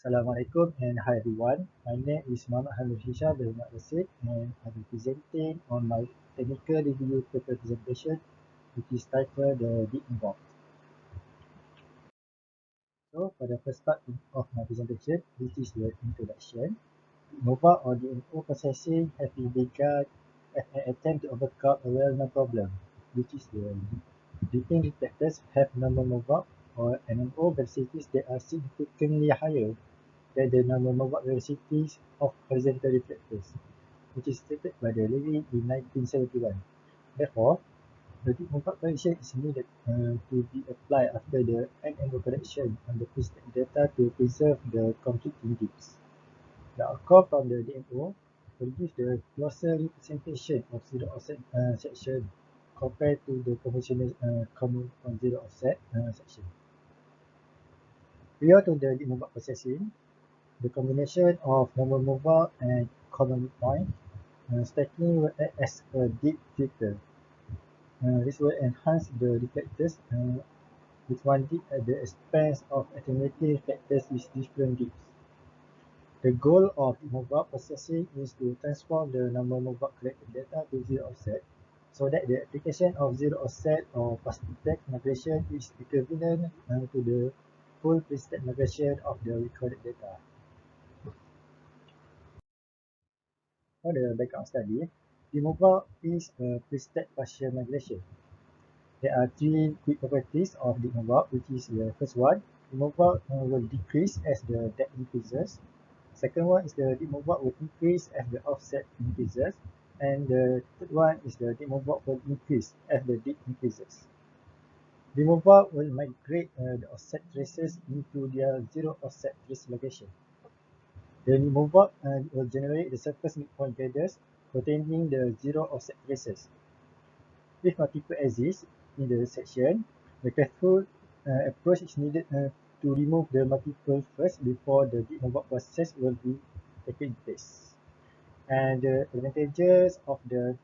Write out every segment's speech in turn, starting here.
Assalamualaikum and hi everyone. My name is Hamirul Hisyam and I'll be presenting on my technical review paper presentation, which is titled the Deep Moveout. So for the first part of my presentation, which is the introduction, Moveout or DMO processing has been begun as an attempt to overcome a well-known problem, which is the dipping detectors have normal Moveout or NMO velocities that are significantly higher than the normal Moveout velocities of horizontal reflectors, which is stated by the Levy in 1971. Therefore, the deep Moveout correction is needed to be applied after the NMO correction on the preset data to preserve the conflicting dips. The outcome from the DMO will give the closer representation of zero offset section compared to the conventional common on zero offset section. Prior to the deep Moveout processing, the combination of normal Moveout and common midpoint stacking will act as a deep filter. This will enhance the reflectors with one dip at the expense of attenuating reflectors with different dips. The goal of Moveout processing is to transform the normal Moveout collected data to zero offset so that the application of zero offset or past-stack migration is equivalent to the full preset migration of the recorded data. For the background study, the Moveout is a preset partial migration. There are three quick properties of the Moveout, which is the first one, the Moveout will decrease as the depth increases. Second one is the Moveout will increase as the offset increases. And the third one is the Moveout will increase as the dip increases. The Moveout will migrate the offset traces into their zero offset trace location. The Moveout will generate the surface midpoint gathers containing the zero offset traces. If multiple exist in the section, the careful approach is needed to remove the multiple first before the Moveout process will be taken place. And the advantages of the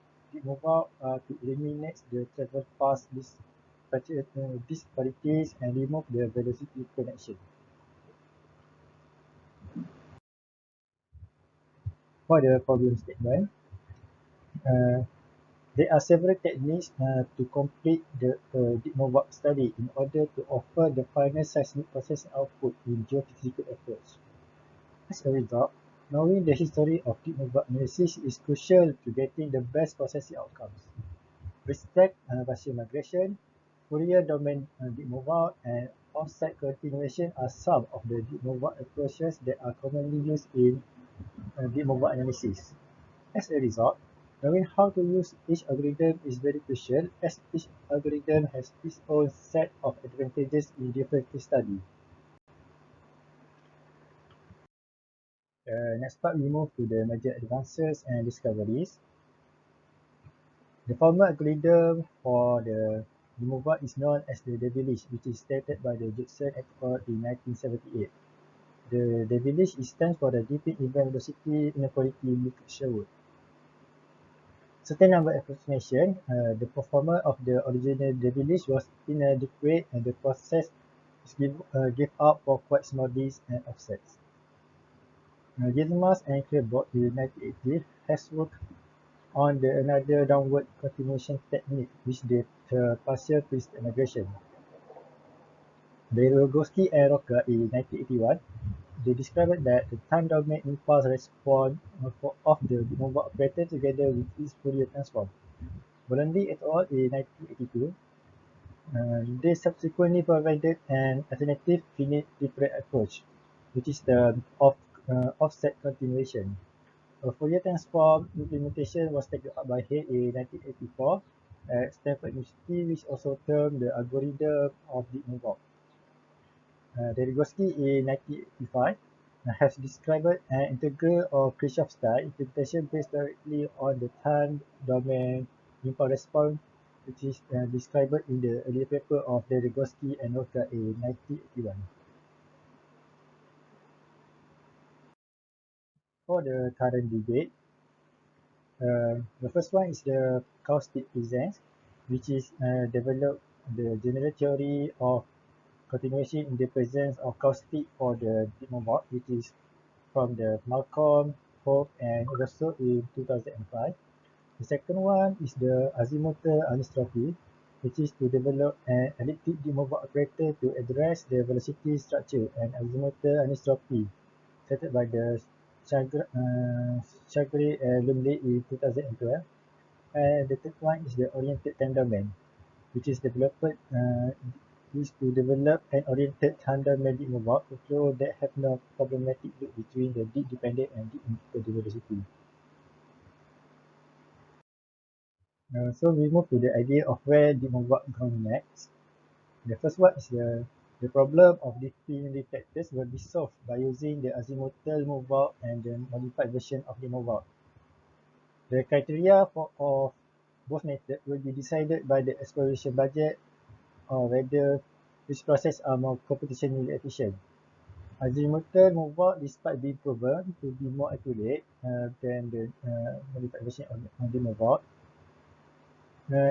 Moveout are to eliminate the travel path disparities and remove the velocity connection. For the problem statement, there are several techniques to complete the Moveout study in order to offer the final seismic processing output in geophysical approach. As a result, knowing the history of deep Moveout analysis is crucial to getting the best processing outcomes. Preset partial migration, Fourier domain deep Moveout, and offset continuation are some of the deep Moveout approaches that are commonly used in deep Moveout analysis. As a result, knowing how to use each algorithm is very crucial as each algorithm has its own set of advantages in different case studies. Next part, we move to the major advances and discoveries. The former algorithm for the Moveout is known as the Devilish, which is stated by the Judson et al. In 1978. The Devilish stands for the Dipping Event Velocity Inequality Sherwood. Certain number approximation, the performer of the original Devilish was inadequate and the process is give up for quite small dips and offsets. Yilmaz and Claiborne in 1980 has worked on another downward continuation technique, which is the partial preset migration. Berezovsky and Rocker in 1981, they described that the time domain impulse response of the Moveout operator together with its Fourier transform. Bolandi et al. In 1982, they subsequently provided an alternative finite different approach, which is the offset continuation. A Fourier transform implementation was taken up by Hay in 1984 at Stanford University, which also termed the algorithm of deep Moveout. Berezovsky in 1985 has described an integral or Kirchhoff style implementation based directly on the time domain impulse response, which is described in the earlier paper of Berezovsky and Roca in 1981. For the current debate, the first one is the caustic presence, which is developed the general theory of continuation in the presence of caustic for the deep mobile, which is from the Malcolm, Hope, and Russell in 2005. The second one is the azimuthal anisotropy, which is to develop an elliptic deep mobile operator to address the velocity structure and azimuthal anisotropy, stated by the Chagre and Lumley in 2012. And the third one is the oriented time domain, which is developed is to develop an oriented tandem deep mobile workflow that have no problematic loop between the deep dependent and deep integrated velocity. So we move to the idea of where deep mobile going next. The first one is the problem of different reflectors will be solved by using the azimuthal move-out and the modified version of the move-out. The criteria of both methods will be decided by the exploration budget or whether which process are more computationally efficient. Azimuthal move-out, despite being proven to be more accurate than the modified version of the move-out,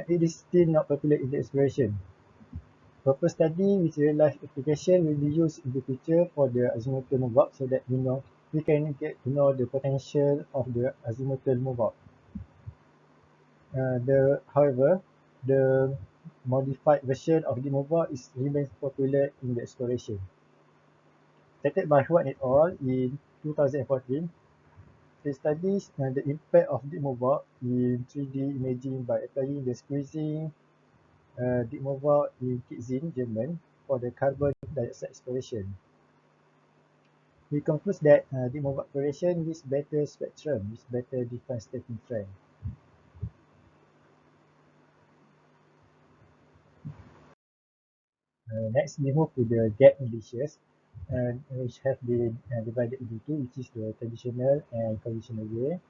it is still not popular in the exploration. Proper study with real-life application will be used in the future for the azimuthal move-out so that we can get to know the potential of the azimuthal move-out. However, the modified version of the move-out remains popular in the exploration. Stated by Huat et al. In 2014, they studies the impact of the move-out in 3D imaging by applying the squeezing deep move-out in Kitzin, Germany, for the carbon dioxide exploration. We conclude that deep move-out exploration with better spectrum, with better defined stacking trend. Next, we move to the gap indices, which have been divided into two, which is the traditional and conventional way.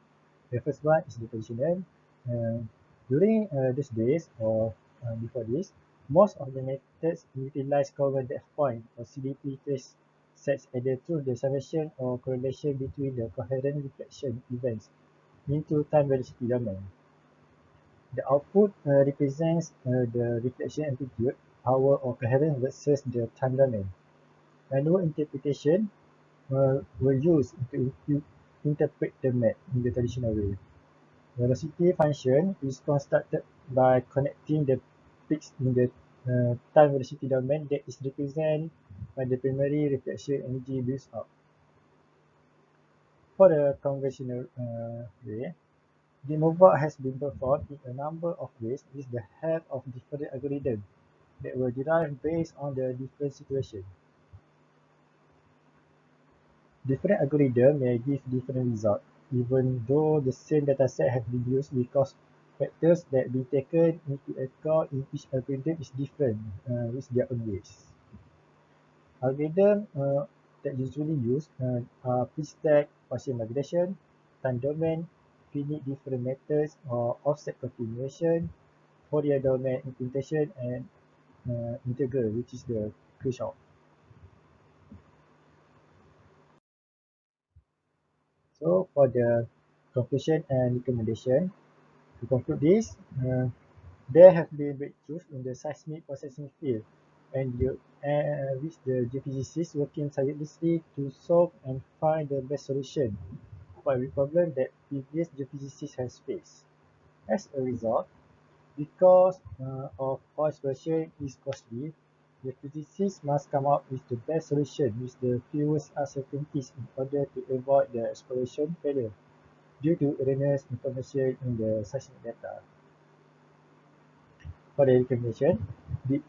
The first one is the traditional. Uh, During these days or before this, most of the methods utilize common depth point or CDP trace sets either through the summation or correlation between the coherent reflection events into time velocity domain. The output represents the reflection amplitude, power or coherence versus the time domain. Manual interpretation were used to interpret the map in the traditional way. Velocity function is constructed by connecting the peaks in the time velocity domain that is represented by the primary reflection energy built up. For the conventional way, the Moveout has been performed in a number of ways with the help of different algorithms that were derived based on the different situations. Different algorithms may give different results, even though the same dataset has been used because factors that be taken into account in each algorithm is different with their own ways. Algorithms that usually used are pre-stack partial migration, time domain, finite different methods or offset continuation, Fourier domain implementation, and integral, which is the Kirchhoff. So for the conclusion and recommendation, to conclude this, there have been breakthroughs in the seismic processing field, and with the geophysicists working tirelessly to solve and find the best solution for every problem that previous geophysicists has faced. As a result, because of oil exploration is costly, the physicists must come up with the best solution with the fewest uncertainties in order to avoid the exploration failure due to erroneous information in the seismic data. For the recommendation, the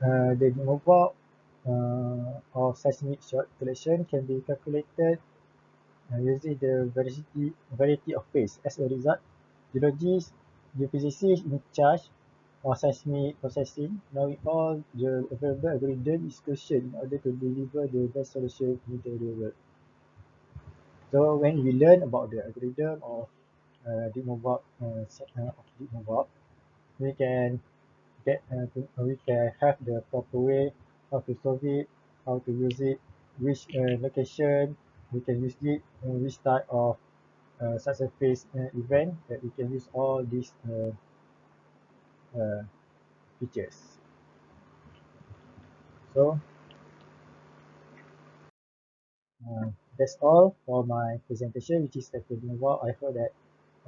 removal of seismic shot collection can be calculated using the variety of phase. As a result, geologists, geophysicists in charge of seismic processing, knowing all the available algorithm is crucial in order to deliver the best solution in the real world. So when we learn about the algorithm of deep move-out, we can we can have the proper way how to solve it, how to use it, which location we can use it, which type of such a phase event that we can use all these uh, features. So That's all for my presentation, which is the Moveout. I hope that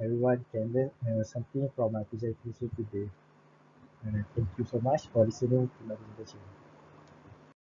everyone can learn something from my presentation today. Thank you so much for listening to my presentation.